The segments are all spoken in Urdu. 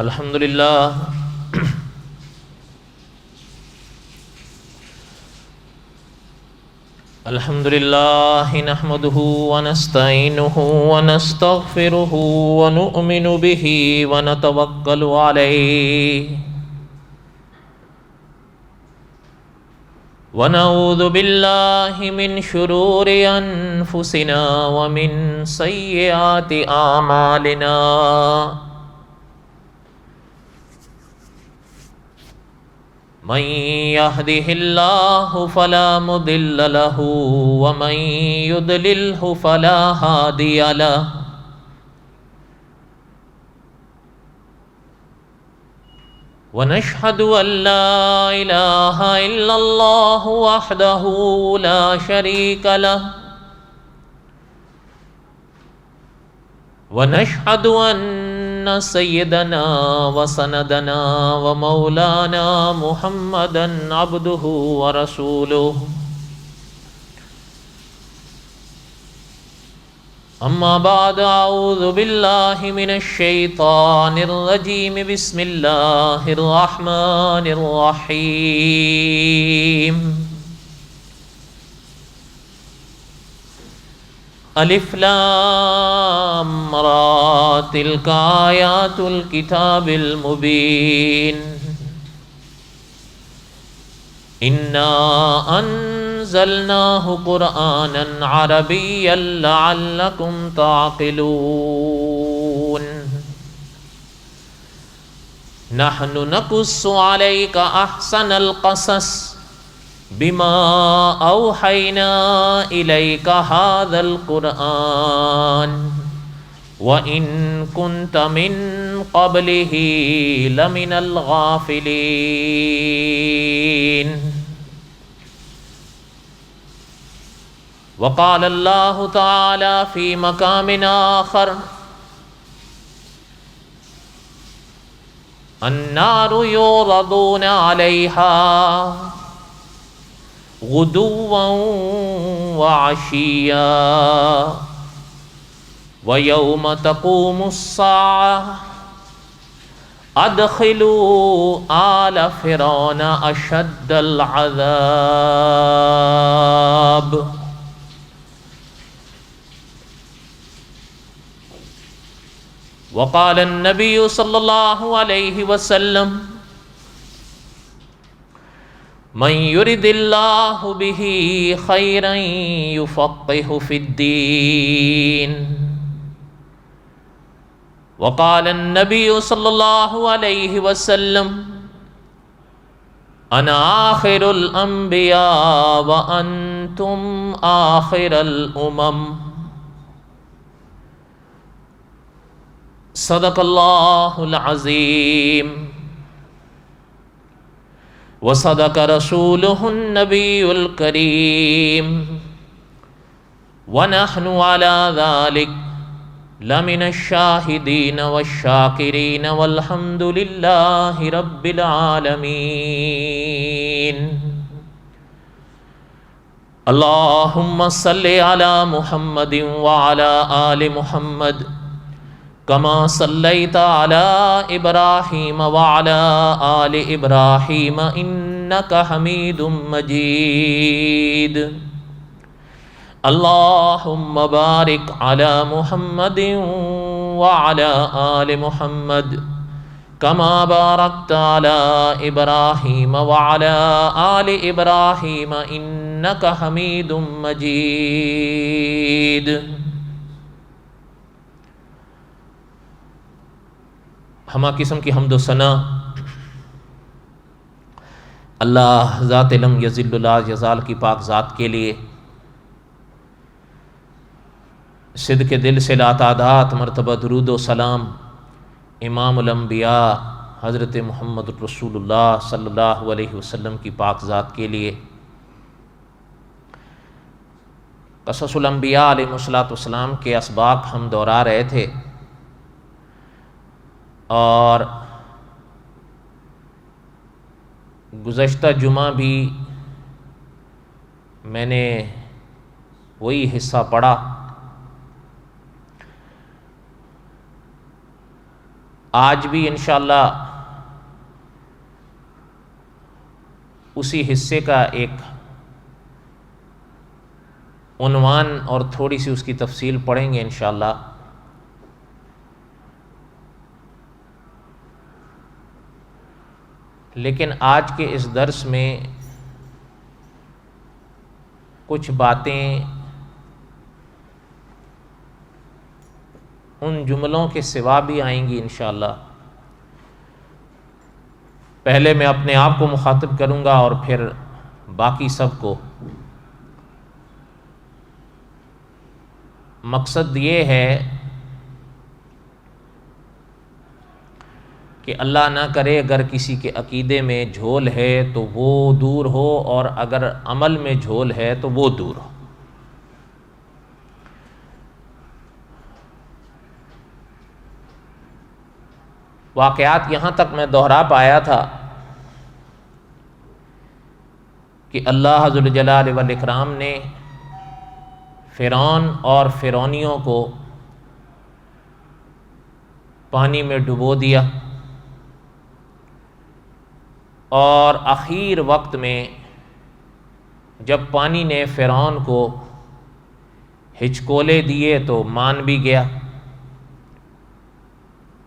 الحمد للہ الحمد للہ نحمده ونستعینه ونستغفره ونؤمن به ونتوکل علیہ ونعوذ باللہ من شرور انفسنا ومن سیئات اعمالنا من يهده الله فلا مضل له ومن يضلله فلا هادي له ونشهد أن لا إله إلا الله وحده لا شريك له ونشهد أن سيدنا وسندنا ومولانا محمدا عبده ورسوله أما بعد أعوذ بالله من الشيطان الرجيم بسم الله الرحمن الرحيم الف لام را تلك آیات الكتاب المبین انا انزلناه قرآنا عربيا لعلكم تعقلون نحن نقص عليك احسن القصص بما اوحينا اليك هذا القرآن وان كنت من قبله لمن الغافلين وقال الله تعالى في مقام آخر النار يعرضون عليها غدوا وعشيا ويوم تقوم الساعة ادخلوا آل فرعون أشد العذاب وقال النبي صلى الله عليه وسلم من يرد الله به خيرا يفقهه في الدين وقال النبي صلى الله عليه وسلم أنا آخر الأنبياء وأنتم آخر الأمم صدق اللہ العظیم وصدق رسولہ النبی الکریم ونحن على ذلك لمن الشاہدین والشاکرین والحمد للہ رب العالمین اللہم صل علی محمد وعلى آل محمد كما صليت على إبراهيم وعلى آل إبراهيم إنك حميد مجيد اللهم بارك على محمد وعلى آل محمد كما باركت على إبراهيم وعلى آل إبراهيم إنك حميد مجيد ہما قسم کی حمد و ثنا اللہ ذات لم یزل لا یزال کی پاک ذات کے لیے صدق دل سے لا تعداد مرتبہ درود و سلام امام الانبیاء حضرت محمد رسول اللہ صلی اللہ علیہ وسلم کی پاک ذات کے لیے۔ قصص الانبیاء علیہ السلام کے اسباق ہم دہرا رہے تھے، اور گزشتہ جمعہ بھی میں نے وہی حصہ پڑھا آج بھی انشاءاللہ اسی حصے کا ایک عنوان اور تھوڑی سی اس کی تفصیل پڑھیں گے انشاءاللہ. لیکن آج کے اس درس میں کچھ باتیں ان جملوں کے سوا بھی آئیں گی انشاءاللہ. پہلے میں اپنے آپ کو مخاطب کروں گا اور پھر باقی سب کو. مقصد یہ ہے کہ اللہ نہ کرے اگر کسی کے عقیدے میں جھول ہے تو وہ دور ہو، اور اگر عمل میں جھول ہے تو وہ دور ہو. واقعات یہاں تک میں دوہرا پایا تھا کہ اللہ ذوالجلال والاکرام نے فرعون اور فرعونیوں کو پانی میں ڈبو دیا، اور اخیر وقت میں جب پانی نے فرعون کو ہچکولے دیے تو مان بھی گیا.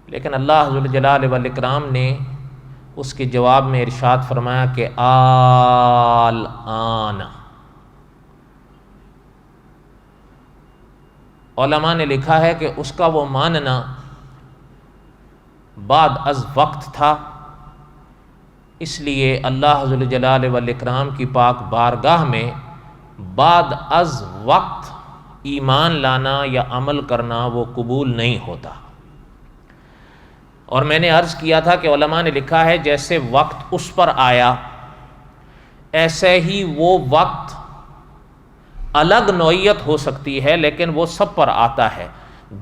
لیکن اللہ ذوالجلال والاکرام نے اس کے جواب میں ارشاد فرمایا کہ آن. علماء نے لکھا ہے کہ اس کا وہ ماننا بعد از وقت تھا، اس لیے اللہ ذوالجلال والاکرام کی پاک بارگاہ میں بعد از وقت ایمان لانا یا عمل کرنا وہ قبول نہیں ہوتا. اور میں نے عرض کیا تھا کہ علماء نے لکھا ہے جیسے وقت اس پر آیا ایسے ہی وہ وقت الگ نوعیت ہو سکتی ہے، لیکن وہ سب پر آتا ہے،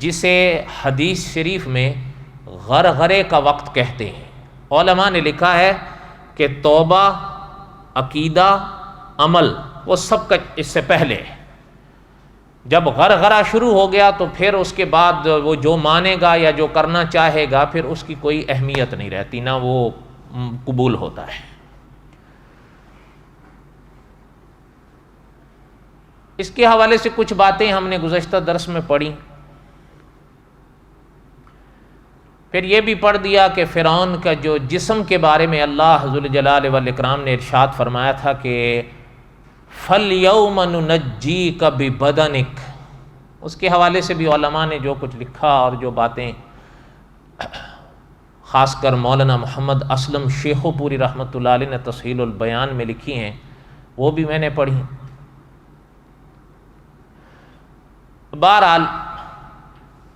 جسے حدیث شریف میں غرغرے کا وقت کہتے ہیں. علماء نے لکھا ہے کہ توبہ، عقیدہ، عمل وہ سب کا اس سے پہلے ہے. جب غرغرہ شروع ہو گیا تو پھر اس کے بعد وہ جو مانے گا یا جو کرنا چاہے گا پھر اس کی کوئی اہمیت نہیں رہتی، نہ وہ قبول ہوتا ہے. اس کے حوالے سے کچھ باتیں ہم نے گزشتہ درس میں پڑھی. پھر یہ بھی پڑھ دیا کہ فرعون کا جو جسم کے بارے میں اللہ ذوالجلال والاکرام نے ارشاد فرمایا تھا کہ فَالْيَوْمَ نُنَجِّيكَ بِبَدَنِكَ، اس کے حوالے سے بھی علماء نے جو کچھ لکھا اور جو باتیں خاص کر مولانا محمد اسلم شیخو پوری رحمۃ اللہ علیہ نے تسہیل البیان میں لکھی ہیں وہ بھی میں نے پڑھی. بہرحال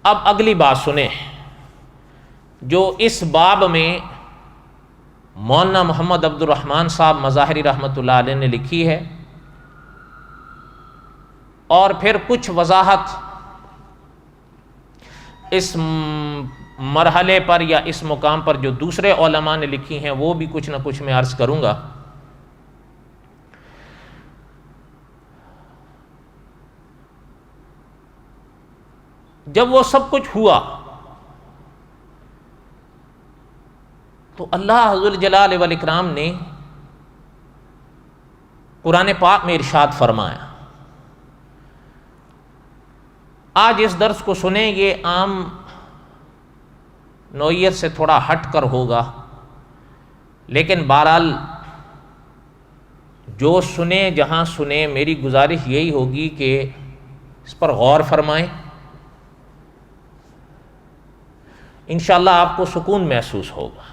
اب اگلی بات سنیں جو اس باب میں مولانا محمد عبد الرحمن صاحب مظاہری رحمۃ اللہ علیہ نے لکھی ہے، اور پھر کچھ وضاحت اس مرحلے پر یا اس مقام پر جو دوسرے علماء نے لکھی ہیں وہ بھی کچھ نہ کچھ میں عرض کروں گا. جب وہ سب کچھ ہوا تو اللہ ذوالجلال والاکرام نے قرآن پاک میں ارشاد فرمایا. آج اس درس کو سنیں، یہ عام نوعیت سے تھوڑا ہٹ کر ہوگا، لیکن بہرحال جو سنیں جہاں سنیں میری گزارش یہی ہوگی کہ اس پر غور فرمائیں. انشاءاللہ آپ کو سکون محسوس ہوگا.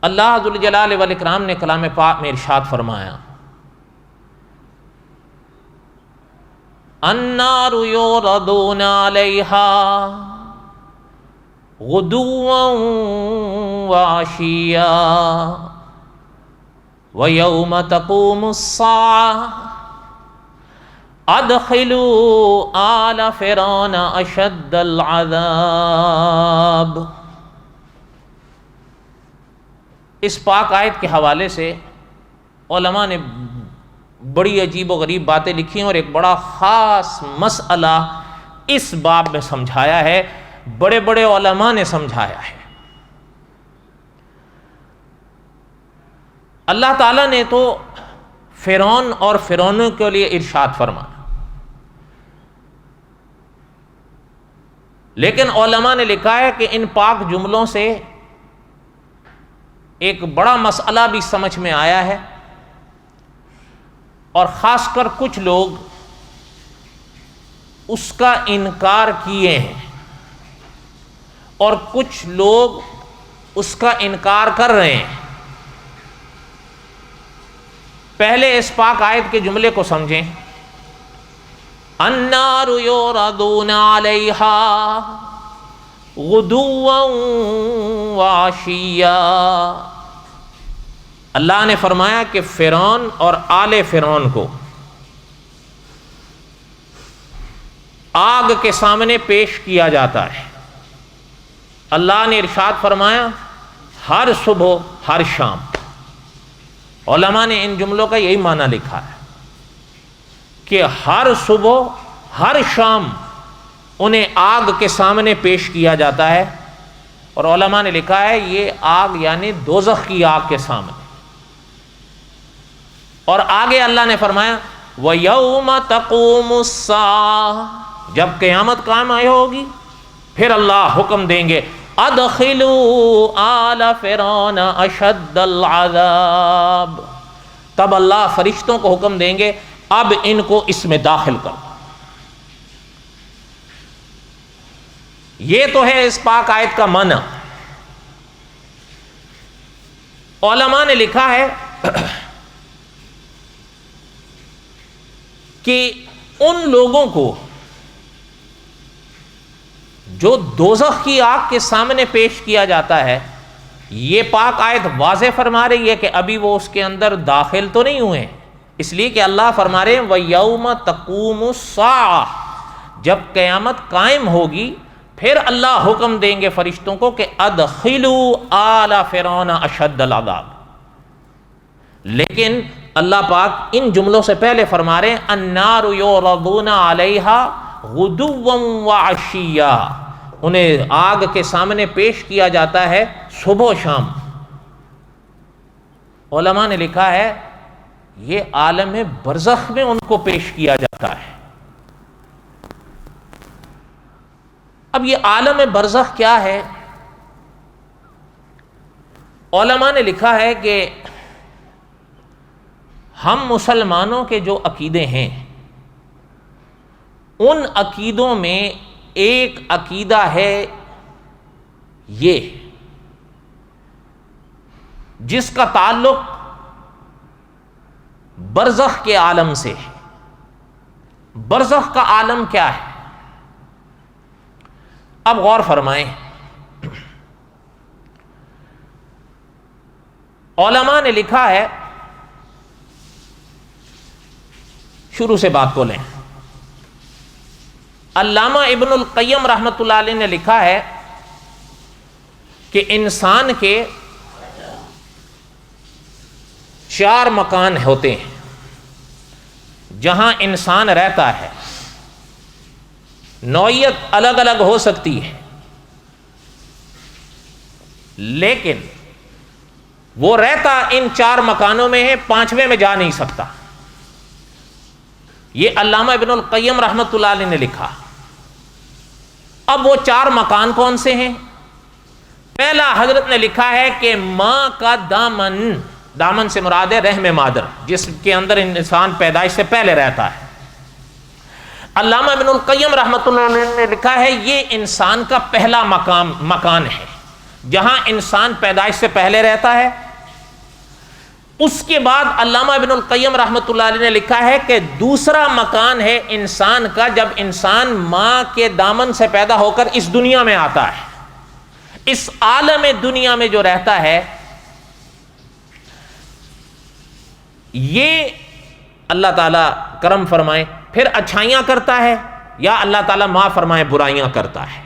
اللہ ذوالجلال والاکرام نے کلام پاک میں ارشاد فرمایا النار یعرضون علیہا غدوا وعشیا ویوم تقوم الساعة ادخلوا آل فرعون اشد العذاب. اس پاک آیت کے حوالے سے علماء نے بڑی عجیب و غریب باتیں لکھی ہیں، اور ایک بڑا خاص مسئلہ اس باب میں سمجھایا ہے، بڑے بڑے علماء نے سمجھایا ہے۔ اللہ تعالیٰ نے تو فرعون اور فرعونوں کے لیے ارشاد فرمایا، لیکن علماء نے لکھا ہے کہ ان پاک جملوں سے ایک بڑا مسئلہ بھی سمجھ میں آیا ہے، اور خاص کر کچھ لوگ اس کا انکار کیے ہیں اور کچھ لوگ اس کا انکار کر رہے ہیں۔ پہلے اس پاک آیت کے جملے کو سمجھیں، النار یعرضون علیہا غدوا وعشیا۔ اللہ نے فرمایا کہ فرعون اور آل فرعون کو آگ کے سامنے پیش کیا جاتا ہے۔ اللہ نے ارشاد فرمایا ہر صبح ہر شام۔ علماء نے ان جملوں کا یہی معنی لکھا ہے کہ ہر صبح ہر شام انہیں آگ کے سامنے پیش کیا جاتا ہے، اور علماء نے لکھا ہے یہ آگ یعنی دوزخ کی آگ کے سامنے۔ اور آگے اللہ نے فرمایا وَيَوْمَ تَقُومُ السَّاعَةُ، جب قیامت قائم آئی ہوگی پھر اللہ حکم دیں گے ادخلوا آل فرعون اشد العذاب، تب اللہ فرشتوں کو حکم دیں گے اب ان کو اس میں داخل کرو۔ یہ تو ہے اس پاک آیت کا معنی۔ علماء نے لکھا ہے کہ ان لوگوں کو جو دوزخ کی آگ کے سامنے پیش کیا جاتا ہے، یہ پاک آیت واضح فرما رہی ہے کہ ابھی وہ اس کے اندر داخل تو نہیں ہوئے، اس لیے کہ اللہ فرما رہے ہیں وَيَوْمَ تَقُومُ السَّاعَةُ، جب قیامت قائم ہوگی پھر اللہ حکم دیں گے فرشتوں کو کہ ادخلوا آل فرعون اشد العذاب۔ لیکن اللہ پاک ان جملوں سے پہلے فرما رہے ہیں النار یعرضون علیہا غدوا وعشیا، انہیں آگ کے سامنے پیش کیا جاتا ہے صبح و شام۔ علماء نے لکھا ہے یہ عالم برزخ میں ان کو پیش کیا جاتا ہے۔ اب یہ عالم برزخ کیا ہے؟ علماء نے لکھا ہے کہ ہم مسلمانوں کے جو عقیدے ہیں ان عقیدوں میں ایک عقیدہ ہے یہ جس کا تعلق برزخ کے عالم سے ہے۔ برزخ کا عالم کیا ہے؟ اب غور فرمائیں، علماء نے لکھا ہے، شروع سے بات کو لیں، علامہ ابن القیم رحمۃ اللہ علیہ نے لکھا ہے کہ انسان کے 4 مکان ہوتے ہیں جہاں انسان رہتا ہے، نوعیت الگ الگ ہو سکتی ہے لیکن وہ رہتا ان 4 مکانوں میں ہے، 5ویں میں جا نہیں سکتا۔ یہ علامہ ابن القیم رحمۃ اللہ علیہ نے لکھا۔ اب وہ 4 مکان کون سے ہیں؟ پہلا حضرت نے لکھا ہے کہ ماں کا دامن، دامن سے مراد ہے رحم مادر، جس کے اندر انسان پیدائش سے پہلے رہتا ہے۔ علامہ ابن القیم رحمۃ اللہ علیہ نے لکھا ہے یہ انسان کا پہلا مکان ہے جہاں انسان پیدائش سے پہلے رہتا ہے۔ اس کے بعد علامہ ابن القیم رحمۃ اللہ علیہ نے لکھا ہے کہ دوسرا مکان ہے انسان کا جب انسان ماں کے دامن سے پیدا ہو کر اس دنیا میں آتا ہے، اس عالم دنیا میں جو رہتا ہے، یہ اللہ تعالیٰ کرم فرمائے پھر اچھائیاں کرتا ہے یا اللہ تعالیٰ معاف فرمائے برائیاں کرتا ہے۔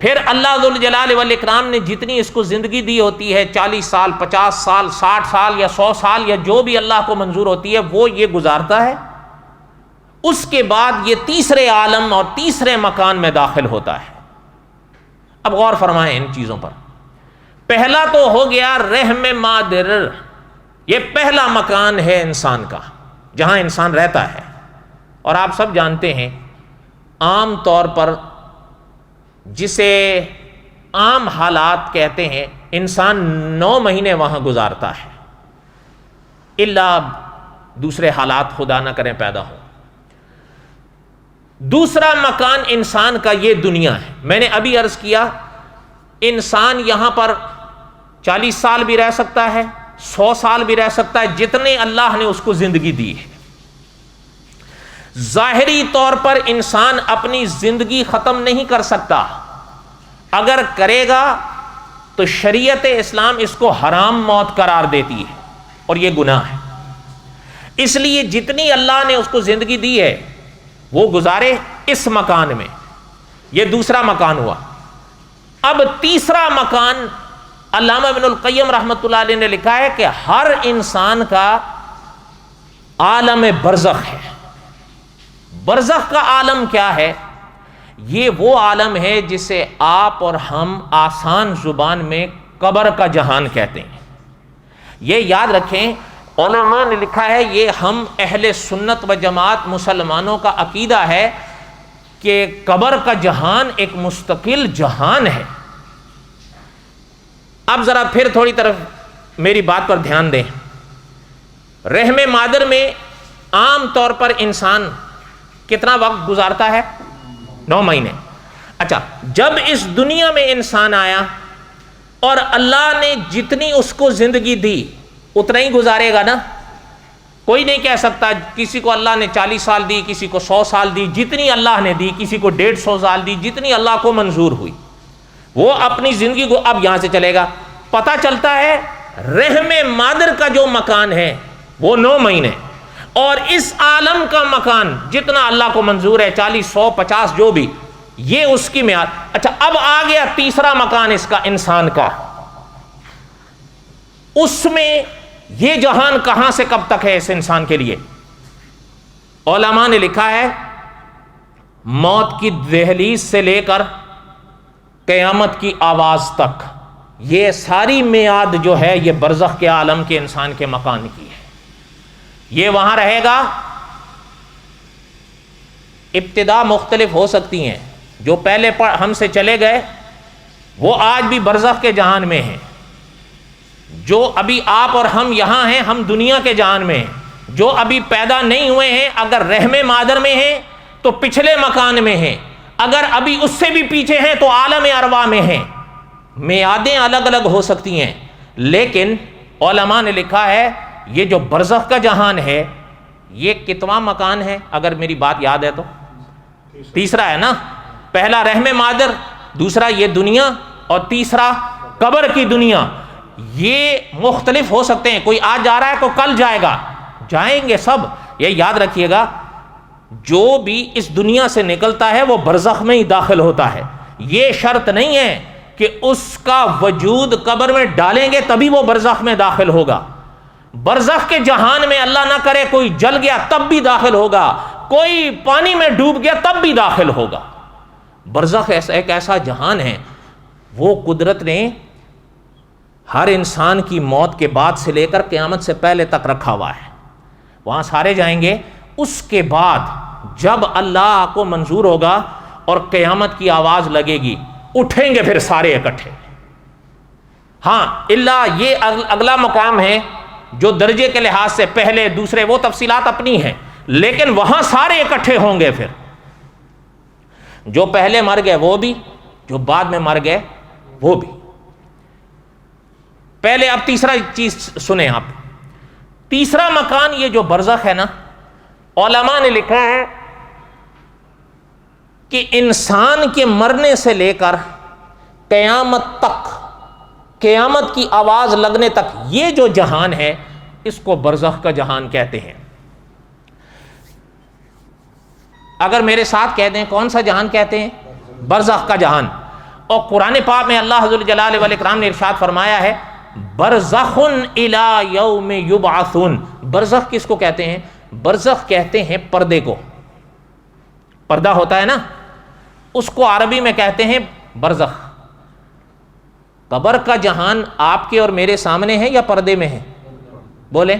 پھر اللہ ذوالجلال والاکرام نے جتنی اس کو زندگی دی ہوتی ہے، 40 سال 50 سال 60 سال یا 100 سال یا جو بھی اللہ کو منظور ہوتی ہے وہ یہ گزارتا ہے۔ اس کے بعد یہ تیسرے عالم اور تیسرے مکان میں داخل ہوتا ہے۔ اب غور فرمائیں ان چیزوں پر۔ پہلا تو ہو گیا رحم مادر، یہ پہلا مکان ہے انسان کا جہاں انسان رہتا ہے۔ اور آپ سب جانتے ہیں عام طور پر جسے عام حالات کہتے ہیں، انسان 9 مہینے وہاں گزارتا ہے، الا دوسرے حالات خدا نہ کریں پیدا ہوں۔ دوسرا مکان انسان کا یہ دنیا ہے۔ میں نے ابھی عرض کیا انسان یہاں پر 40 سال بھی رہ سکتا ہے، 100 سال بھی رہ سکتا ہے، جتنے اللہ نے اس کو زندگی دی ہے۔ ظاہری طور پر انسان اپنی زندگی ختم نہیں کر سکتا، اگر کرے گا تو شریعت اسلام اس کو حرام موت قرار دیتی ہے اور یہ گناہ ہے۔ اس لیے جتنی اللہ نے اس کو زندگی دی ہے وہ گزارے اس مکان میں۔ یہ دوسرا مکان ہوا۔ اب تیسرا مکان علامہ ابن القیم رحمۃ اللہ علیہ نے لکھا ہے کہ ہر انسان کا عالم برزخ ہے۔ برزخ کا عالم کیا ہے؟ یہ وہ عالم ہے جسے آپ اور ہم آسان زبان میں قبر کا جہان کہتے ہیں۔ یہ یاد رکھیں، علماء نے لکھا ہے، یہ ہم اہل سنت و جماعت مسلمانوں کا عقیدہ ہے کہ قبر کا جہان ایک مستقل جہان ہے۔ اب ذرا پھر تھوڑی طرف میری بات پر دھیان دیں۔ رحم مادر میں عام طور پر انسان کتنا وقت گزارتا ہے؟ 9 مہینے۔ اچھا، جب اس دنیا میں انسان آیا اور اللہ نے جتنی اس کو زندگی دی اتنا ہی گزارے گا نا۔ کوئی نہیں کہہ سکتا کسی کو اللہ نے 40 سال دی، کسی کو 100 سال دی، جتنی اللہ نے دی، کسی کو 150 سال دی، جتنی اللہ کو منظور ہوئی وہ اپنی زندگی کو اب یہاں سے چلے گا۔ پتہ چلتا ہے رحم مادر کا جو مکان ہے وہ 9 مہینے، اور اس عالم کا مکان جتنا اللہ کو منظور ہے 40 100 50 جو بھی، یہ اس کی میعاد۔ اچھا، اب آ گیا تیسرا مکان اس کا، انسان کا۔ اس میں یہ جہان کہاں سے کب تک ہے اس انسان کے لیے؟ علماء نے لکھا ہے موت کی دہلیز سے لے کر قیامت کی آواز تک، یہ ساری میعاد جو ہے یہ برزخ کے عالم کے انسان کے مکان کی ہے۔ یہ وہاں رہے گا۔ ابتدا مختلف ہو سکتی ہیں، جو پہلے ہم سے چلے گئے وہ آج بھی برزخ کے جہان میں ہیں، جو ابھی آپ اور ہم یہاں ہیں ہم دنیا کے جہان میں ہیں، جو ابھی پیدا نہیں ہوئے ہیں اگر رحم مادر میں ہیں تو پچھلے مکان میں ہیں، اگر ابھی اس سے بھی پیچھے ہیں تو عالم ارواح میں ہیں۔ میعادیں الگ الگ ہو سکتی ہیں، لیکن علماء نے لکھا ہے یہ جو برزخ کا جہان ہے یہ کتواں مکان ہے؟ اگر میری بات یاد ہے تو تیسرا ہے نا۔ پہلا رحم مادر، دوسرا یہ دنیا، اور تیسرا قبر کی دنیا۔ یہ مختلف ہو سکتے ہیں، کوئی آج جا رہا ہے کوئی کل جائے گا، جائیں گے سب۔ یہ یاد رکھیے گا جو بھی اس دنیا سے نکلتا ہے وہ برزخ میں ہی داخل ہوتا ہے۔ یہ شرط نہیں ہے کہ اس کا وجود قبر میں ڈالیں گے تبھی وہ برزخ میں داخل ہوگا۔ برزخ کے جہان میں اللہ نہ کرے کوئی جل گیا تب بھی داخل ہوگا، کوئی پانی میں ڈوب گیا تب بھی داخل ہوگا۔ برزخ ایک ایسا جہان ہے، وہ قدرت نے ہر انسان کی موت کے بعد سے لے کر قیامت سے پہلے تک رکھا ہوا ہے۔ وہاں سارے جائیں گے۔ اس کے بعد جب اللہ کو منظور ہوگا اور قیامت کی آواز لگے گی، اٹھیں گے پھر سارے اکٹھے۔ ہاں، اللہ یہ اگلا مقام ہے جو درجے کے لحاظ سے پہلے دوسرے وہ تفصیلات اپنی ہیں، لیکن وہاں سارے اکٹھے ہوں گے۔ پھر جو پہلے مر گئے وہ بھی، جو بعد میں مر گئے وہ بھی۔ پہلے اب تیسرا چیز سنیں آپ۔ تیسرا مکان یہ جو برزخ ہے نا، علماء نے لکھا ہے کہ انسان کے مرنے سے لے کر قیامت تک، قیامت کی آواز لگنے تک، یہ جو جہان ہے اس کو برزخ کا جہان کہتے ہیں۔ اگر میرے ساتھ کہہ دیں کون سا جہان کہتے ہیں؟ برزخ کا جہان۔ اور قرآن پاک میں اللہ ذو الجلال والاکرام نے ارشاد فرمایا ہے برزخ الی یوم یبعثون۔ برزخ کس کو کہتے ہیں؟ برزخ کہتے ہیں پردے کو۔ پردہ ہوتا ہے نا، اس کو عربی میں کہتے ہیں برزخ۔ قبر کا جہان آپ کے اور میرے سامنے ہے یا پردے میں ہے؟ بولے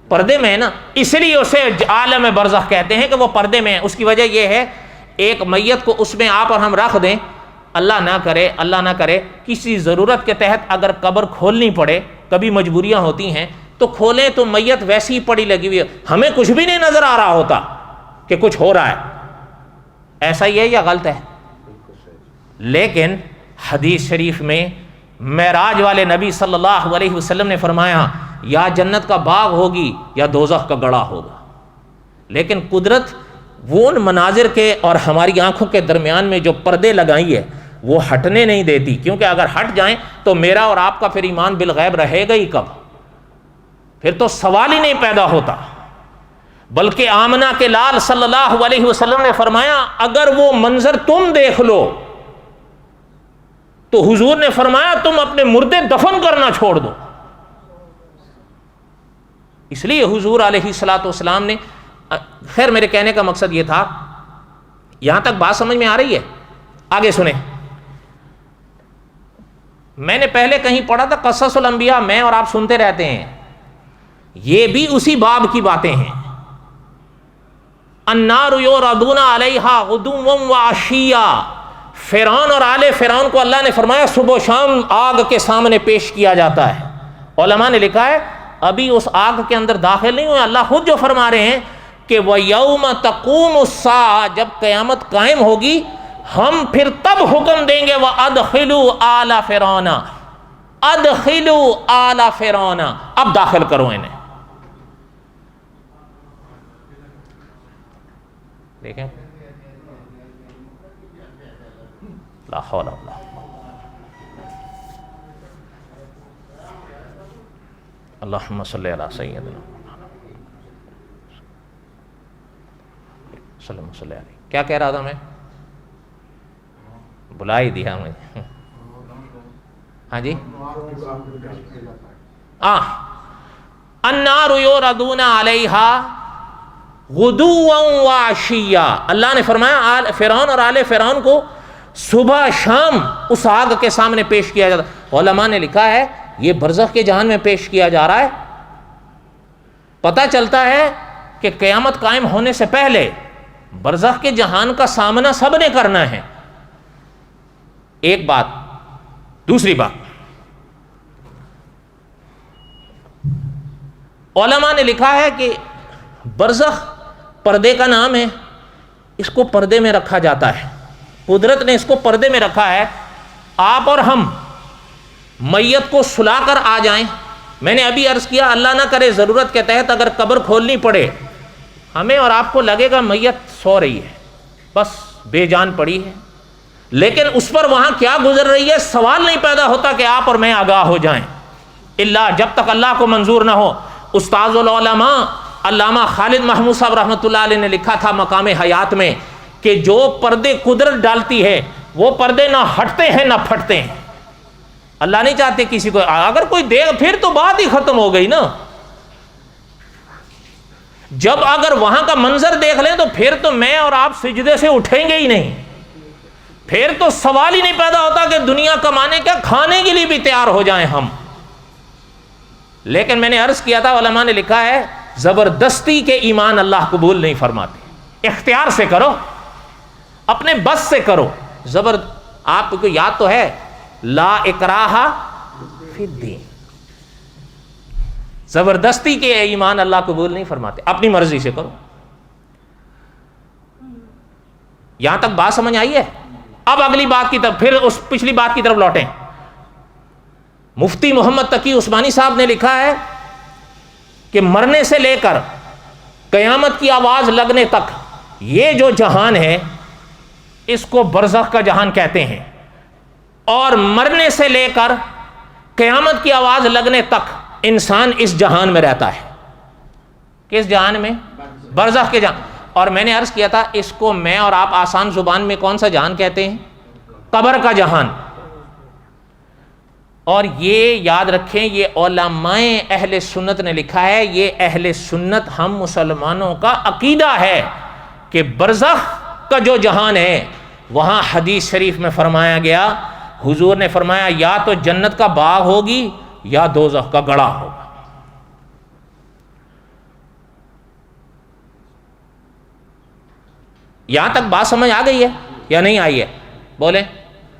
پردے میں ہے نا، اس لیے اسے عالم برزخ کہتے ہیں کہ وہ پردے میں ہے۔ اس کی وجہ یہ ہے ایک میت کو اس میں آپ اور ہم رکھ دیں، اللہ نہ کرے کسی ضرورت کے تحت اگر قبر کھولنی پڑے، کبھی مجبوریاں ہوتی ہیں تو کھولیں تو میت ویسی ہی پڑی لگی ہوئی ہے، ہمیں کچھ بھی نہیں نظر آ رہا ہوتا کہ کچھ ہو رہا ہے۔ ایسا ہی ہے یا غلط ہے؟ لیکن حدیث شریف میں معراج والے نبی صلی اللہ علیہ وسلم نے فرمایا یا جنت کا باغ ہوگی یا دوزخ کا گڑھا ہوگا۔ لیکن قدرت وہ ان مناظر کے اور ہماری آنکھوں کے درمیان میں جو پردے لگائی ہے وہ ہٹنے نہیں دیتی، کیونکہ اگر ہٹ جائیں تو میرا اور آپ کا پھر ایمان بالغیب رہے گا ہی کب؟ پھر تو سوال ہی نہیں پیدا ہوتا۔ بلکہ آمنہ کے لال صلی اللہ علیہ وسلم نے فرمایا اگر وہ منظر تم دیکھ لو تو حضور نے فرمایا تم اپنے مردے دفن کرنا چھوڑ دو۔ اس لیے حضور علیہ الصلوۃ والسلام نے، خیر میرے کہنے کا مقصد یہ تھا، یہاں تک بات سمجھ میں آ رہی ہے؟ آگے سنیں، میں نے پہلے کہیں پڑھا تھا قصص الانبیاء، میں اور آپ سنتے رہتے ہیں، یہ بھی اسی باب کی باتیں ہیں۔ النار یعرضون علیہا غدوا وعشیا، فرعون اور آل فرعون کو اللہ نے فرمایا صبح و شام آگ کے سامنے پیش کیا جاتا ہے۔ علماء نے لکھا ہے ابھی اس آگ کے اندر داخل نہیں ہوئے، اللہ خود جو فرما رہے ہیں کہ وَيَوْمَ تَقُومُ السَّاعَةُ، جب قیامت قائم ہوگی ہم پھر تب حکم دیں گے وَأَدْخِلُوا آلَ فِرْعَوْنَ، أَدْخِلُوا آلَ فِرْعَوْنَ، اب داخل کرو انہیں۔ دیکھیں لا حول ولا اللہم صلی علی سیدنا صلی اللہ علیہ وسلم۔ کیا کہہ رہا تھا میں؟ بلا ہی دیا مجھے۔ ہاں جی، النار یعرضون علیہا غدوا وعشیا، اللہ نے فرمایا فرعون اور آل فرعون کو صبح شام اس آگ کے سامنے پیش کیا جاتا۔ علماء نے لکھا ہے یہ برزخ کے جہان میں پیش کیا جا رہا ہے۔ پتہ چلتا ہے کہ قیامت قائم ہونے سے پہلے برزخ کے جہان کا سامنا سب نے کرنا ہے، ایک بات۔ دوسری بات، علماء نے لکھا ہے کہ برزخ پردے کا نام ہے، اس کو پردے میں رکھا جاتا ہے، قدرت نے اس کو پردے میں رکھا ہے۔ آپ اور ہم میت کو سلا کر آ جائیں، میں نے ابھی عرض کیا اللہ نہ کرے ضرورت کے تحت اگر قبر کھولنی پڑے، ہمیں اور آپ کو لگے گا میت سو رہی ہے، بس بے جان پڑی ہے، لیکن اس پر وہاں کیا گزر رہی ہے سوال نہیں پیدا ہوتا کہ آپ اور میں آگاہ ہو جائیں، اللہ جب تک اللہ کو منظور نہ ہو۔ استاذ العلماء علامہ خالد محمود صاحب رحمۃ اللہ علیہ نے لکھا تھا مقام حیات میں کہ جو پردے قدرت ڈالتی ہے وہ پردے نہ ہٹتے ہیں نہ پھٹتے ہیں۔ اللہ نہیں چاہتے کسی کو، اگر کوئی دے پھر تو بات ہی ختم ہو گئی نا۔ جب اگر وہاں کا منظر دیکھ لیں تو پھر تو میں اور آپ سجدے سے اٹھیں گے ہی نہیں، پھر تو سوال ہی نہیں پیدا ہوتا کہ دنیا کمانے کیا کھانے کے لیے بھی تیار ہو جائیں ہم۔ لیکن میں نے عرض کیا تھا علماء نے لکھا ہے زبردستی کے ایمان اللہ قبول نہیں فرماتے، اختیار سے کرو، اپنے بس سے کرو۔ آپ کو یاد تو ہے لا اکراہ فی الدین، زبردستی کے ایمان اللہ قبول نہیں فرماتے، اپنی مرضی سے کرو۔ یہاں تک بات سمجھ آئی ہے؟ اب اگلی بات کی طرف، پھر اس پچھلی بات کی طرف لوٹیں۔ مفتی محمد تقی عثمانی صاحب نے لکھا ہے کہ مرنے سے لے کر قیامت کی آواز لگنے تک یہ جو جہان ہے اس کو برزخ کا جہان کہتے ہیں، اور مرنے سے لے کر قیامت کی آواز لگنے تک انسان اس جہان میں رہتا ہے۔ کس جہان میں؟ برزخ کے جہان۔ اور میں نے عرض کیا تھا اس کو میں اور آپ آسان زبان میں کون سا جہان کہتے ہیں؟ قبر کا جہان۔ اور یہ یاد رکھیں یہ علماء اہل سنت نے لکھا ہے، یہ اہل سنت ہم مسلمانوں کا عقیدہ ہے کہ برزخ کا جو جہان ہے وہاں حدیث شریف میں فرمایا گیا، حضور نے فرمایا یا تو جنت کا باغ ہوگی یا دوزخ کا گڑھا ہوگا۔ یہاں تک بات سمجھ آ گئی ہے یا نہیں آئی ہے؟ بولیں۔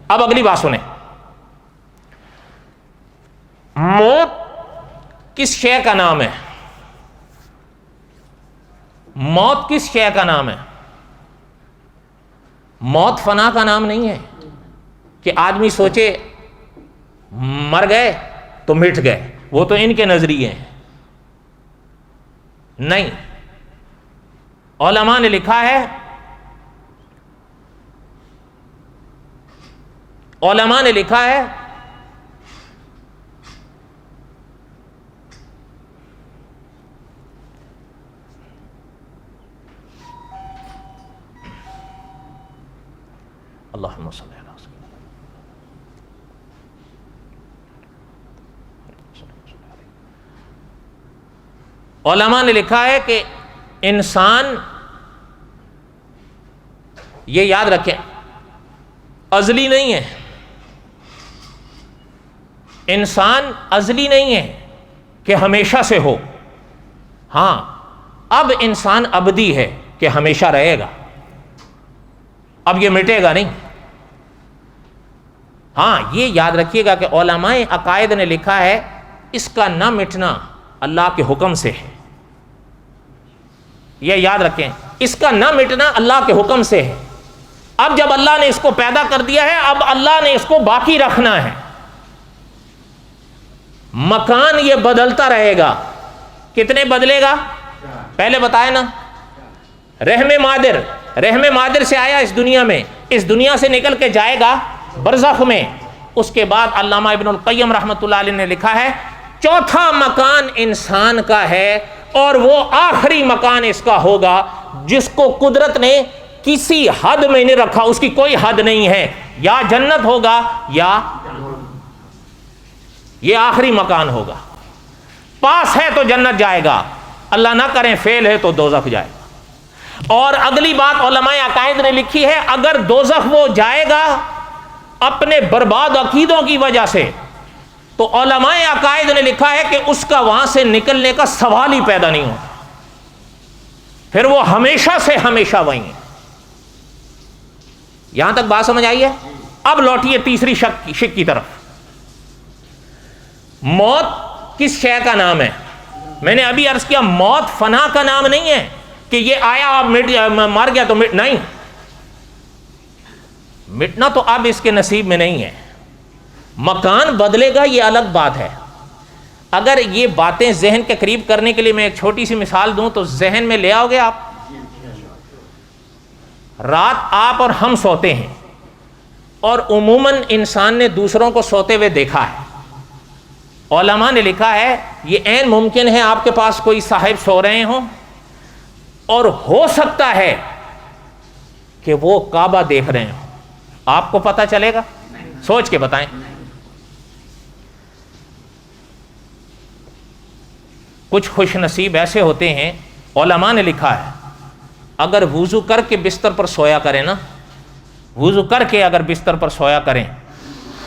اب اگلی بات سنیں، موت کس شے کا نام ہے؟ موت کس شے کا نام ہے؟ موت فنا کا نام نہیں ہے کہ آدمی سوچے مر گئے تو مٹ گئے، وہ تو ان کے نظریے ہیں۔ نہیں، علماء نے لکھا ہے، علماء نے لکھا ہے اللہم صلی اللہ علیہ وسلم، علماء نے لکھا ہے کہ انسان، یہ یاد رکھیں، ازلی نہیں ہے، انسان ازلی نہیں ہے کہ ہمیشہ سے ہو، ہاں اب انسان ابدی ہے کہ ہمیشہ رہے گا، اب یہ مٹے گا نہیں۔ ہاں یہ یاد رکھیے گا کہ علماء عقائد نے لکھا ہے اس کا نہ مٹنا اللہ کے حکم سے ہے، یہ یاد رکھیں، اس کا نہ مٹنا اللہ کے حکم سے ہے۔ اب جب اللہ نے اس کو پیدا کر دیا ہے، اب اللہ نے اس کو باقی رکھنا ہے۔ مکان یہ بدلتا رہے گا، کتنے بدلے گا؟ پہلے بتائے نا، رحم مادر سے آیا اس دنیا میں، اس دنیا سے نکل کے جائے گا برزخ میں۔ اس کے بعد علامہ ابن القیم رحمۃ اللہ علیہ نے لکھا ہے چوتھا مکان انسان کا ہے، اور وہ آخری مکان اس کا ہوگا جس کو قدرت نے کسی حد میں نہیں رکھا، اس کی کوئی حد نہیں ہے، یا جنت ہوگا یا یہ آخری مکان ہوگا۔ پاس ہے تو جنت جائے گا، اللہ نہ کریں فیل ہے تو دوزخ جائے گا۔ اور اگلی بات علماء عقائد نے لکھی ہے، اگر دوزخ وہ جائے گا اپنے برباد عقیدوں کی وجہ سے، تو علماء عقائد نے لکھا ہے کہ اس کا وہاں سے نکلنے کا سوال ہی پیدا نہیں ہوتا، پھر وہ ہمیشہ سے ہمیشہ وہیں ہے۔ یہاں تک بات سمجھ آئی ہے؟ اب لوٹیے تیسری شک کی طرف، موت کس شے کا نام ہے؟ میں نے ابھی عرض کیا موت فنا کا نام نہیں ہے کہ یہ آیا اب مر گیا تو نہیں، مٹنا تو اب اس کے نصیب میں نہیں ہے۔ مکان بدلے گا یہ الگ بات ہے۔ اگر یہ باتیں ذہن کے قریب کرنے کے لیے میں ایک چھوٹی سی مثال دوں تو ذہن میں لے آؤ گے آپ؟ رات آپ اور ہم سوتے ہیں، اور عموماً انسان نے دوسروں کو سوتے ہوئے دیکھا ہے۔ علماء نے لکھا ہے یہ عین ممکن ہے آپ کے پاس کوئی صاحب سو رہے ہوں، اور ہو سکتا ہے کہ وہ کعبہ دیکھ رہے ہوں، آپ کو پتہ چلے گا؟ سوچ کے بتائیں۔ کچھ خوش نصیب ایسے ہوتے ہیں، علماء نے لکھا ہے اگر وضو کر کے بستر پر سویا کریں نا، وضو کر کے اگر بستر پر سویا کریں،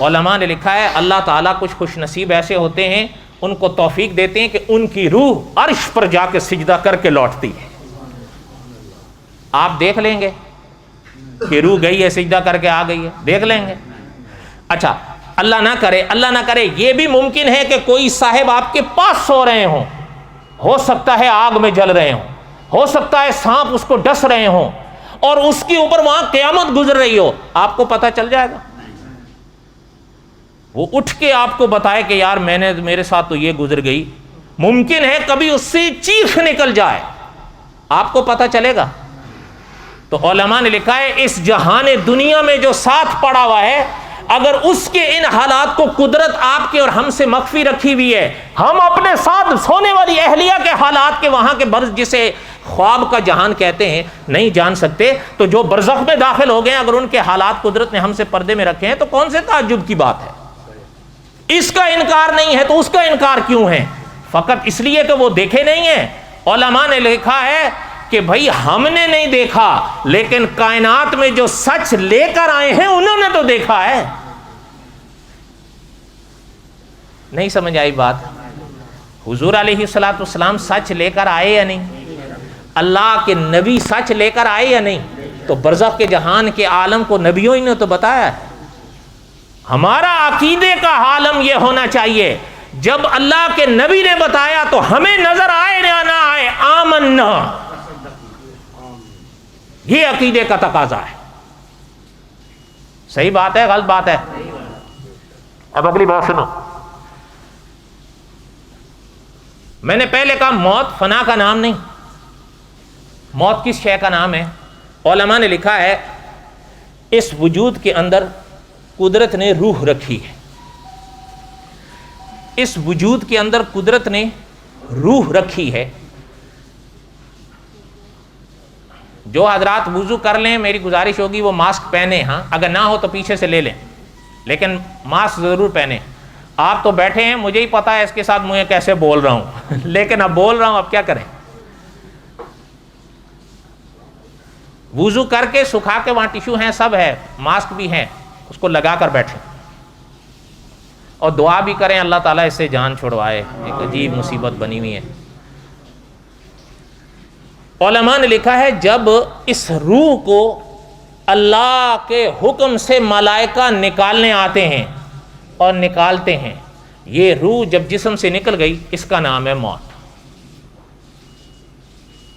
علماء نے لکھا ہے اللہ تعالیٰ کچھ خوش نصیب ایسے ہوتے ہیں ان کو توفیق دیتے ہیں کہ ان کی روح عرش پر جا کے سجدہ کر کے لوٹتی ہے۔ آپ دیکھ لیں گے کہ روح گئی ہے سجدہ کر کے آ گئی ہے، دیکھ لیں گے۔ اچھا اللہ نہ کرے یہ بھی ممکن ہے کہ کوئی صاحب آپ کے پاس سو رہے ہوں، ہو سکتا ہے آگ میں جل رہے ہوں، ہو سکتا ہے سانپ اس کو ڈس رہے ہوں، اور اس کے اوپر وہاں قیامت گزر رہی ہو، آپ کو پتہ چل جائے گا؟ وہ اٹھ کے آپ کو بتائے کہ یار میرے ساتھ تو یہ گزر گئی، ممکن ہے کبھی اس سے چیخ نکل جائے، آپ کو پتہ چلے گا؟ تو علماء نے لکھا ہے اس جہان دنیا میں جو ساتھ پڑا ہوا ہے، اگر اس کے ان حالات کو قدرت آپ کے اور ہم سے مخفی رکھی ہوئی ہے، ہم اپنے ساتھ سونے والی اہلیہ کے حالات کے وہاں کے برز جسے خواب کا جہان کہتے ہیں نہیں جان سکتے، تو جو برزخ میں داخل ہو گئے اگر ان کے حالات قدرت نے ہم سے پردے میں رکھے ہیں تو کون سے تعجب کی بات ہے؟ اس کا انکار نہیں ہے تو اس کا انکار کیوں ہے؟ فقط اس لیے کہ وہ دیکھے نہیں ہیں۔ علماء نے لکھا ہے کہ بھائی ہم نے نہیں دیکھا لیکن کائنات میں جو سچ لے کر آئے ہیں انہوں نے تو دیکھا ہے. نہیں سمجھ آئی بات؟ حضور علیہ الصلوۃ والسلام سچ لے کر آئے یا نہیں؟ اللہ کے نبی سچ لے کر آئے یا نہیں؟ تو برزخ کے جہان کے عالم کو نبیوں ہی نے تو بتایا ہے. ہمارا عقیدے کا عالم یہ ہونا چاہیے جب اللہ کے نبی نے بتایا تو ہمیں نظر آئے یا نہ آئے آمنا. یہ عقیدے کا تقاضا ہے. صحیح بات ہے غلط بات ہے؟ اب اگلی بات سنو. میں نے پہلے کہا موت فنا کا نام نہیں. موت کس شے کا نام ہے؟ علماء نے لکھا ہے اس وجود کے اندر قدرت نے روح رکھی ہے. اس وجود کے اندر قدرت نے روح رکھی ہے. جو حضرات وضو کر لیں میری گزارش ہوگی وہ ماسک پہنے. ہاں اگر نہ ہو تو پیچھے سے لے لیں لیکن ماسک ضرور پہنے. آپ تو بیٹھے ہیں مجھے ہی پتا ہے اس کے ساتھ مجھے کیسے بول رہا ہوں لیکن اب بول رہا ہوں اب کیا کریں. وضو کر کے سکھا کے وہاں ٹیشو ہیں سب ہے ماسک بھی ہیں اس کو لگا کر بیٹھیں اور دعا بھی کریں اللہ تعالیٰ اس سے جان چھڑوائے. ایک عجیب مصیبت بنی ہوئی ہے. علماء نے لکھا ہے جب اس روح کو اللہ کے حکم سے ملائکہ نکالنے آتے ہیں اور نکالتے ہیں یہ روح جب جسم سے نکل گئی اس کا نام ہے موت.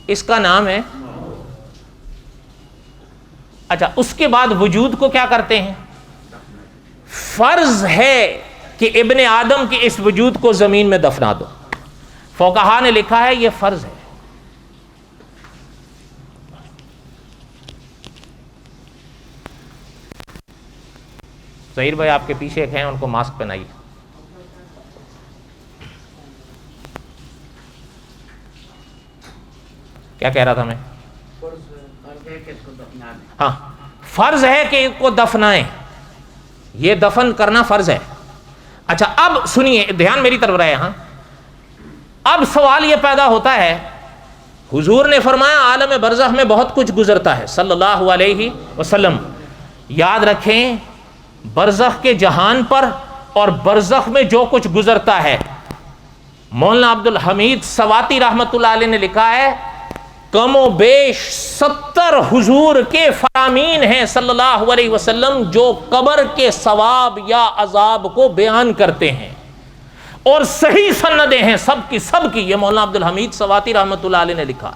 اس کا نام ہے. اچھا اس کے بعد وجود کو کیا کرتے ہیں؟ فرض ہے کہ ابن آدم کے اس وجود کو زمین میں دفنا دو. فقہا نے لکھا ہے یہ فرض ہے. ظہیر بھائی آپ کے پیچھے ایک ہیں ان کو ماسک پہنائیے. کیا کہہ رہا تھا میں؟ ہاں فرض ہے کہ ان کو دفنائیں. یہ دفن کرنا فرض ہے. اچھا اب سنیے دھیان میری طرف رہے. ہاں اب سوال یہ پیدا ہوتا ہے حضور نے فرمایا عالم برزخ میں بہت کچھ گزرتا ہے صلی اللہ علیہ وسلم. یاد رکھیں برزخ کے جہان پر اور برزخ میں جو کچھ گزرتا ہے مولانا عبد الحمید سواتی رحمۃ اللہ علیہ نے لکھا ہے کم و بیش 70 حضور کے فرامین ہیں صلی اللہ علیہ وسلم جو قبر کے ثواب یا عذاب کو بیان کرتے ہیں اور صحیح سندیں ہیں سب کی. یہ مولانا عبد الحمید سواتی رحمۃ اللہ علیہ نے لکھا.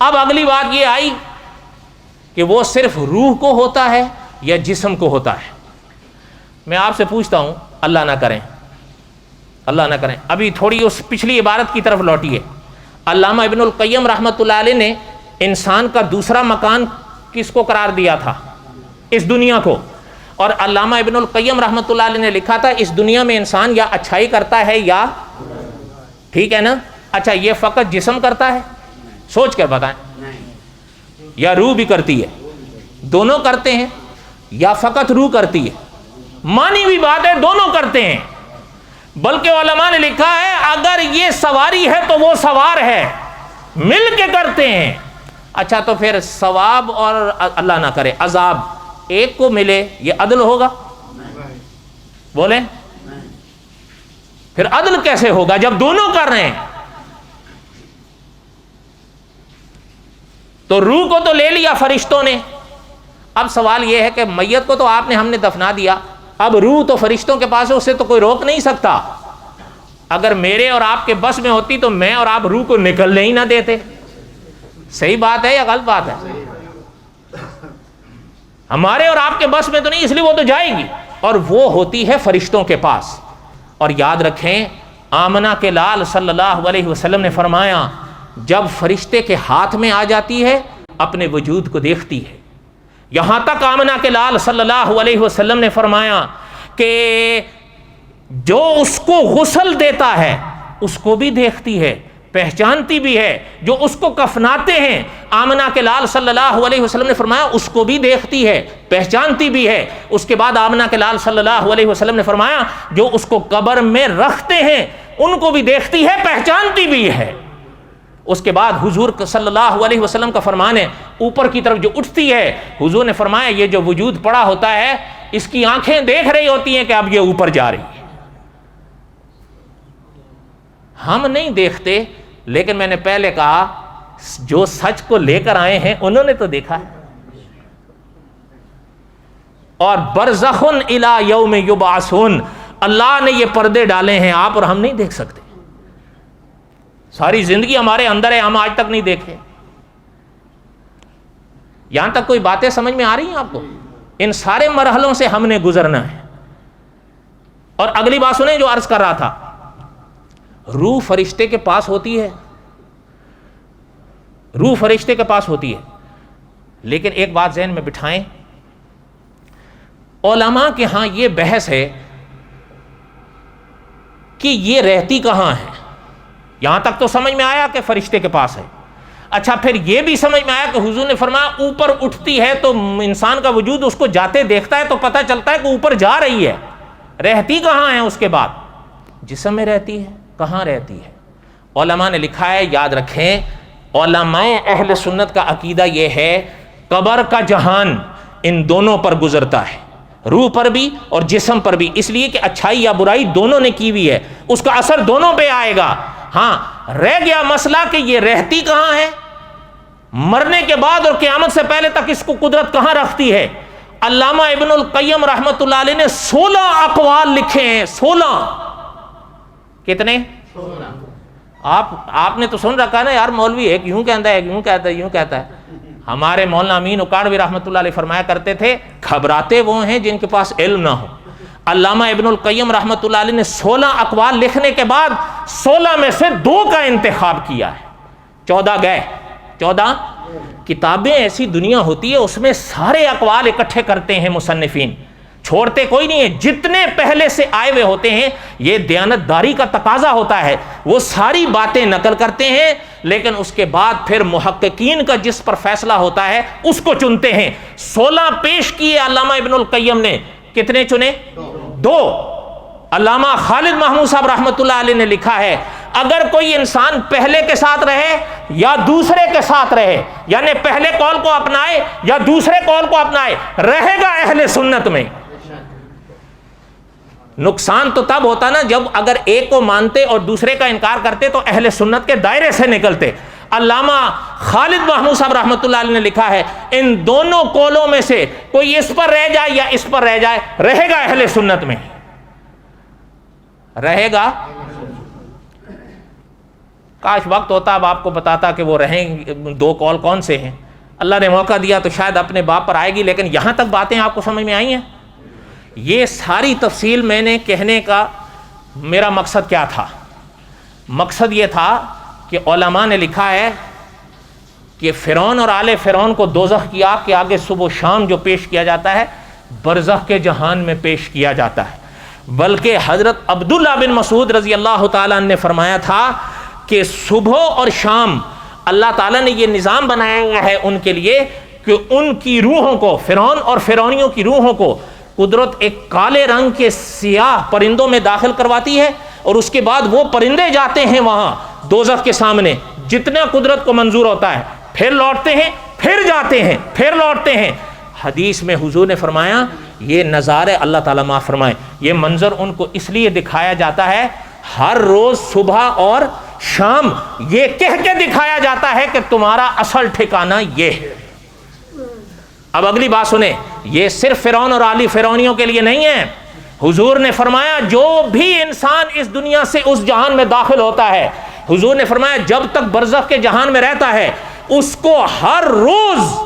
اب اگلی بات یہ آئی کہ وہ صرف روح کو ہوتا ہے یا جسم کو ہوتا ہے. میں آپ سے پوچھتا ہوں اللہ نہ کریں ابھی تھوڑی اس پچھلی عبارت کی طرف لوٹیے. علامہ ابن القیم رحمۃ اللہ علیہ نے انسان کا دوسرا مکان کس کو قرار دیا تھا؟ اس دنیا کو. اور علامہ ابن القیم رحمۃ اللہ علیہ نے لکھا تھا اس دنیا میں انسان یا اچھائی کرتا ہے یا ٹھیک ہے نا. اچھا یہ فقط جسم کرتا ہے؟ سوچ کر بتائیں. یا روح بھی کرتی ہے؟ دونوں کرتے ہیں یا فقط روح کرتی ہے؟ مانی ہوئی بات ہے دونوں کرتے ہیں. بلکہ علماء نے لکھا ہے اگر یہ سواری ہے تو وہ سوار ہے مل کے کرتے ہیں. اچھا تو پھر ثواب اور اللہ نہ کرے عذاب ایک کو ملے یہ عدل ہوگا؟ بولیں پھر عدل کیسے ہوگا جب دونوں کر رہے ہیں؟ تو روح کو تو لے لیا فرشتوں نے. اب سوال یہ ہے کہ میت کو تو آپ نے ہم نے دفنا دیا اب روح تو فرشتوں کے پاس ہے اسے تو کوئی روک نہیں سکتا. اگر میرے اور آپ کے بس میں ہوتی تو میں اور آپ روح کو نکلنے ہی نہ دیتے. صحیح بات ہے یا غلط بات ہے؟ ہمارے اور آپ کے بس میں تو نہیں اس لیے وہ تو جائے گی اور وہ ہوتی ہے فرشتوں کے پاس. اور یاد رکھیں آمنہ کے لال صلی اللہ علیہ وسلم نے فرمایا جب فرشتے کے ہاتھ میں آ جاتی ہے اپنے وجود کو دیکھتی ہے. یہاں تک آمنہ کے لال صلی اللہ علیہ وسلم نے فرمایا کہ جو اس کو غسل دیتا ہے اس کو بھی دیکھتی ہے پہچانتی بھی ہے. جو اس کو کفناتے ہیں آمنہ کے لال صلی اللہ علیہ وسلم نے فرمایا اس کو بھی دیکھتی ہے پہچانتی بھی ہے. اس کے بعد آمنہ کے لال صلی اللہ علیہ وسلم نے فرمایا جو اس کو قبر میں رکھتے ہیں ان کو بھی دیکھتی ہے پہچانتی بھی ہے. اس کے بعد حضور صلی اللہ علیہ وسلم کا فرمان ہے اوپر کی طرف جو اٹھتی ہے، حضور نے فرمایا یہ جو وجود پڑا ہوتا ہے اس کی آنکھیں دیکھ رہی ہوتی ہیں کہ اب یہ اوپر جا رہی ہے۔ ہم نہیں دیکھتے، لیکن میں نے پہلے کہا جو سچ کو لے کر آئے ہیں انہوں نے تو دیکھا ہے۔ اور برزخ الی یوم یبعثون، اللہ نے یہ پردے ڈالے ہیں آپ اور ہم نہیں دیکھ سکتے۔ ساری زندگی ہمارے اندر ہے، ہم آج تک نہیں دیکھے۔ یہاں تک کوئی باتیں سمجھ میں آ رہی ہیں آپ کو؟ ان سارے مرحلوں سے ہم نے گزرنا ہے۔ اور اگلی بات سنیں جو عرض کر رہا تھا، روح فرشتے کے پاس ہوتی ہے، روح فرشتے کے پاس ہوتی ہے، لیکن ایک بات ذہن میں بٹھائیں، علماء کے ہاں یہ بحث ہے کہ یہ رہتی کہاں ہے۔ یہاں تک تو سمجھ میں آیا کہ فرشتے کے پاس ہے۔ اچھا پھر یہ بھی سمجھ میں آیا کہ حضور نے فرمایا اوپر اٹھتی ہے تو انسان کا وجود اس کو جاتے دیکھتا ہے تو پتہ چلتا ہے کہ اوپر جا رہی ہے۔ رہتی کہاں ہے اس کے بعد؟ جسم میں رہتی ہے۔ کہاں رہتی ہے؟ علماء نے لکھا ہے، یاد رکھیں، علماء اہل سنت کا عقیدہ یہ ہے قبر کا جہان ان دونوں پر گزرتا ہے، روح پر بھی اور جسم پر بھی، اس لیے کہ اچھائی یا برائی دونوں نے کی ہوئی ہے، اس کا اثر دونوں پہ آئے گا۔ ہاں رہ گیا مسئلہ کہ یہ رہتی کہاں ہے، مرنے کے بعد اور قیامت سے پہلے تک اس کو قدرت کہاں رکھتی ہے۔ علامہ ابن القیم رحمۃ اللہ علیہ نے 16 اقوال لکھے ہیں۔ 16 کتنے؟ آپ نے تو سن رکھا نا یار، مولوی ایک یوں کہتا ہے، یوں کہتا ہے، یوں کہتا ہے۔ ہمارے مولانا امین اکاڑوی رحمۃ اللہ علیہ فرمایا کرتے تھے گھبراتے وہ ہیں جن کے پاس علم نہ ہو۔ علامہ ابن القیم رحمۃ اللہ علیہ نے 16 اقوال لکھنے کے بعد 16 میں سے 2 کا انتخاب کیا ہے، 14 گئے۔ 14 کتابیں ایسی دنیا ہوتی ہے اس میں سارے اقوال اکٹھے کرتے ہیں مصنفین، چھوڑتے کوئی نہیں ہے، جتنے پہلے سے آئے ہوئے ہوتے ہیں، یہ دیانتداری کا تقاضا ہوتا ہے، وہ ساری باتیں نقل کرتے ہیں، لیکن اس کے بعد پھر محققین کا جس پر فیصلہ ہوتا ہے اس کو چنتے ہیں۔ 16 پیش کیے علامہ ابن القیم نے، کتنے چنے؟ 2۔ علامہ خالد محمود صاحب رحمۃ اللہ علیہ نے لکھا ہے اگر کوئی انسان پہلے کے ساتھ رہے یا دوسرے کے ساتھ رہے، یعنی پہلے قول کو اپنائے یا دوسرے قول کو اپنائے، رہے گا اہل سنت میں۔ نقصان تو تب ہوتا نا جب اگر ایک کو مانتے اور دوسرے کا انکار کرتے تو اہل سنت کے دائرے سے نکلتے۔ علامہ خالد محمود صاحب رحمۃ اللہ علیہ نے لکھا ہے ان دونوں قولوں میں سے کوئی اس پر رہ جائے یا اس پر رہ جائے، رہے گا اہل سنت میں، رہے گا۔ کاش وقت ہوتا اب آپ کو بتاتا کہ وہ رہیں 2 قول کون سے ہیں۔ اللہ نے موقع دیا تو شاید اپنے باپ پر آئے گی، لیکن یہاں تک باتیں آپ کو سمجھ میں آئی ہیں؟ یہ ساری تفصیل میں نے کہنے کا میرا مقصد کیا تھا؟ مقصد یہ تھا کہ علماء نے لکھا ہے کہ فرعون اور آل فرعون کو دوزخ کی آگ کے آگے صبح و شام جو پیش کیا جاتا ہے برزخ کے جہان میں پیش کیا جاتا ہے۔ بلکہ حضرت عبداللہ بن مسعود رضی اللہ تعالیٰ عنہ نے فرمایا تھا کہ صبح اور شام اللہ تعالیٰ نے یہ نظام بنایا گیا ہے ان کے لیے کہ ان کی روحوں کو، فرعون اور فرعونیوں کی روحوں کو قدرت ایک کالے رنگ کے سیاہ پرندوں میں داخل کرواتی ہے، اور اس کے بعد وہ پرندے جاتے ہیں وہاں دوزخ کے سامنے جتنا قدرت کو منظور ہوتا ہے، پھر لوٹتے ہیں، پھر جاتے ہیں، پھر لوٹتے ہیں۔ حدیث میں حضور نے فرمایا یہ نظارے، اللہ تعالیٰ معاف فرمائے، یہ منظر ان کو اس لیے دکھایا جاتا ہے ہر روز صبح اور شام، یہ کہہ کے دکھایا جاتا ہے کہ تمہارا اصل ٹھکانہ یہ ہے۔ اب اگلی بات سنیں، یہ صرف فرعون اور آل فرعونیوں کے لیے نہیں ہے۔ حضور نے فرمایا جو بھی انسان اس دنیا سے اس جہان میں داخل ہوتا ہے، حضور نے فرمایا جب تک برزخ کے جہان میں رہتا ہے اس کو ہر روز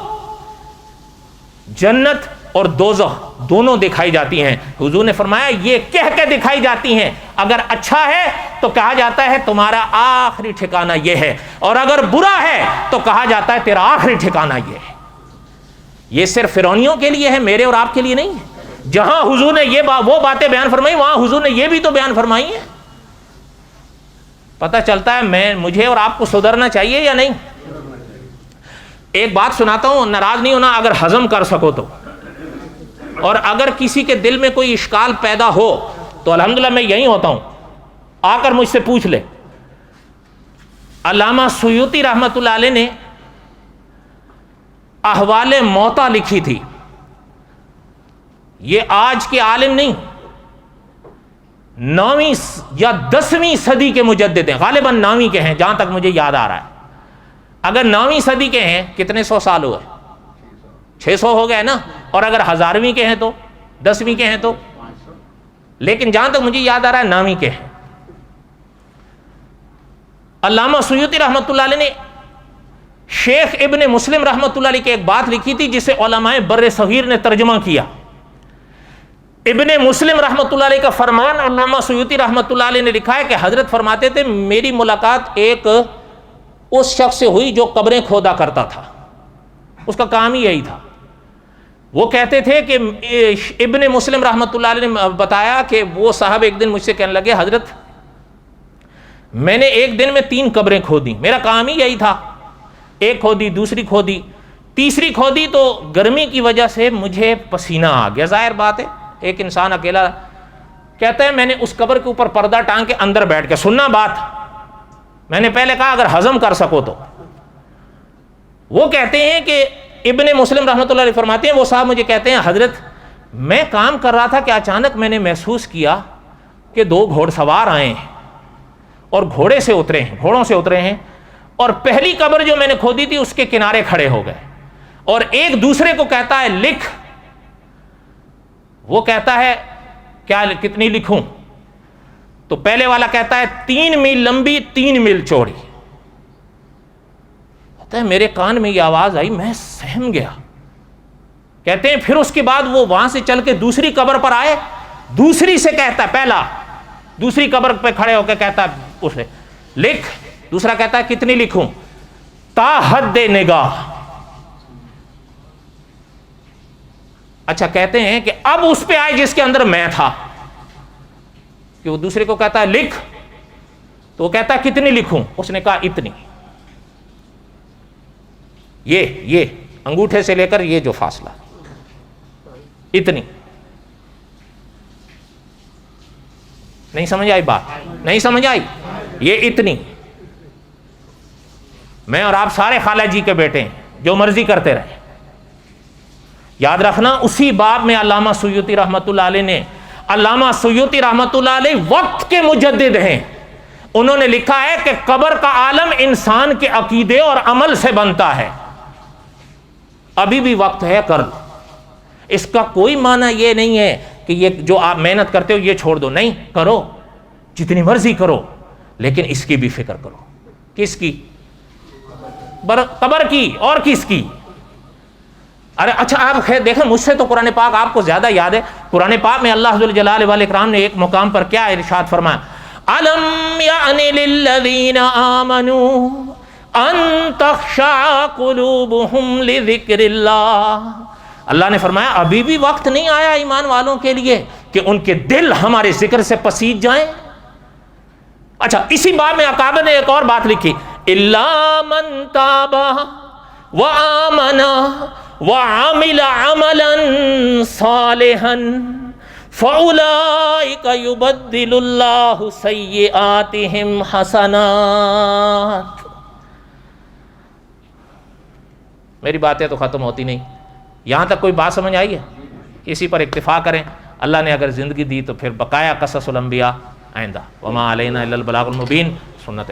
جنت اور دوزخ دونوں دکھائی جاتی ہیں۔ حضور نے فرمایا یہ کہہ کے دکھائی جاتی ہیں، اگر اچھا ہے تو کہا جاتا ہے تمہارا آخری ٹھکانہ یہ ہے، اور اگر برا ہے تو کہا جاتا ہے تیرا آخری ٹھکانہ یہ ہے۔ یہ صرف فرعونیوں کے لیے ہے، میرے اور آپ کے لیے نہیں ہے۔ جہاں حضور نے وہ باتیں بیان فرمائی وہاں حضور نے یہ بھی تو بیان فرمائی ہیں۔ پتہ چلتا ہے مجھے اور آپ کو سدھرنا چاہیے یا نہیں؟ ایک بات سناتا ہوں، ناراض نہیں ہونا اگر ہضم کر سکو تو، اور اگر کسی کے دل میں کوئی اشکال پیدا ہو تو الحمدللہ میں یہیں ہوتا ہوں، آ کر مجھ سے پوچھ لے۔ علامہ سیوطی رحمۃ اللہ علیہ نے احوال موتیٰ لکھی تھی. یہ آج کے عالم نہیں، 9ویں یا 10ویں صدی کے مجدد ہیں، غالباً 9ویں کے ہیں جہاں تک مجھے یاد آ رہا ہے. اگر 9ویں صدی کے ہیں کتنے سو سال ہوئے؟ 600 ہو گئے نا. اور اگر 1000ویں کے ہیں تو 10ویں کے ہیں تو، لیکن جہاں تک مجھے یاد آ رہا ہے 9ویں کے ہیں. علامہ سیوطی رحمۃ اللہ علیہ نے شیخ ابن مسلم رحمۃ اللہ علیہ کی ایک بات لکھی تھی جسے علماء بر صغیر نے ترجمہ کیا. ابن مسلم رحمۃ اللہ علیہ کا فرمان علامہ سیوطی رحمۃ اللہ علیہ نے لکھا ہے کہ حضرت فرماتے تھے میری ملاقات ایک اس شخص سے ہوئی جو قبریں کھودا کرتا تھا، اس کا کام ہی یہی تھا. وہ کہتے تھے کہ ابن مسلم رحمۃ اللہ علیہ نے بتایا کہ وہ صاحب ایک دن مجھ سے کہنے لگے حضرت میں نے ایک دن میں 3 قبریں کھودی، میرا کام ہی یہی تھا. ایک کھودی، دوسری کھودی، تیسری کھودی تو گرمی کی وجہ سے مجھے پسینہ آ گیا. ظاہر بات ہے ایک انسان اکیلا. کہتا ہے میں نے اس قبر کے اوپر پردہ ٹانگ کے اندر بیٹھ کے سننا بات، میں نے پہلے کہا اگر ہضم کر سکو تو. وہ کہتے ہیں کہ ابن مسلم رحمۃ اللہ علیہ فرماتے ہیں وہ صاحب مجھے کہتے ہیں حضرت میں کام کر رہا تھا کہ اچانک میں نے محسوس کیا کہ 2 گھوڑ سوار آئے ہیں اور گھوڑوں سے اترے ہیں اور پہلی قبر جو میں نے کھودی تھی اس کے کنارے کھڑے ہو گئے اور ایک دوسرے کو کہتا ہے لکھ. وہ کہتا ہے کیا کتنی لکھوں؟ تو پہلے والا کہتا ہے 3 میل لمبی 3 میل چوڑی. کہتا ہے میرے کان میں یہ آواز آئی، میں سہم گیا. کہتے ہیں پھر اس کے بعد وہ وہاں سے چل کے دوسری قبر پر آئے، دوسری سے کہتا ہے پہلا دوسری قبر پہ کھڑے ہو کے کہتا ہے اسے لکھ. دوسرا کہتا ہے کتنی لکھوں؟ تا حد نگاہ. اچھا کہتے ہیں کہ اب اس پہ آئے جس کے اندر میں تھا کہ وہ دوسرے کو کہتا ہے لکھ، تو وہ کہتا ہے کتنی لکھوں؟ اس نے کہا اتنی. یہ انگوٹھے سے لے کر یہ جو فاصلہ اتنی. نہیں سمجھ آئی بات؟ نہیں سمجھ آئی؟ یہ اتنی. میں اور آپ سارے خالہ جی کے بیٹے ہیں، جو مرضی کرتے رہے. یاد رکھنا اسی باب میں علامہ سیوطی رحمۃ اللہ علیہ نے، علامہ سیوطی رحمۃ اللہ علیہ وقت کے مجدد ہیں، انہوں نے لکھا ہے کہ قبر کا عالم انسان کے عقیدے اور عمل سے بنتا ہے. ابھی بھی وقت ہے، کر لو. اس کا کوئی معنی یہ نہیں ہے کہ یہ جو آپ محنت کرتے ہو یہ چھوڑ دو. نہیں، کرو جتنی مرضی کرو، لیکن اس کی بھی فکر کرو. کس کی؟ قبر کی. اور کس کی؟ ارے اچھا آپ دیکھیں مجھ سے تو قرآن پاک آپ کو زیادہ یاد ہے. قرآن پاک میں اللہ ذو الجلال والاکرام نے ایک مقام پر کیا ارشاد فرمایا؟ الم یعن للذین آمنوا ان تخشع قلوبہم لذکر اللہ. اللہ نے فرمایا ابھی بھی وقت نہیں آیا ایمان والوں کے لیے کہ ان کے دل ہمارے ذکر سے پسیج جائیں. اچھا اسی باب میں اکابر نے ایک اور بات لکھی، الا من تاب وآمن وعمل عملا صالحا فاولئک یبدل اللہ سیئاتہم حسنات. میری باتیں تو ختم ہوتی نہیں. یہاں تک کوئی بات سمجھ آئی ہے؟ اسی پر اکتفا کریں. اللہ نے اگر زندگی دی تو پھر بقایا قصص الانبیاء آئندہ. وما علینا الا البلاغ المبین. سنت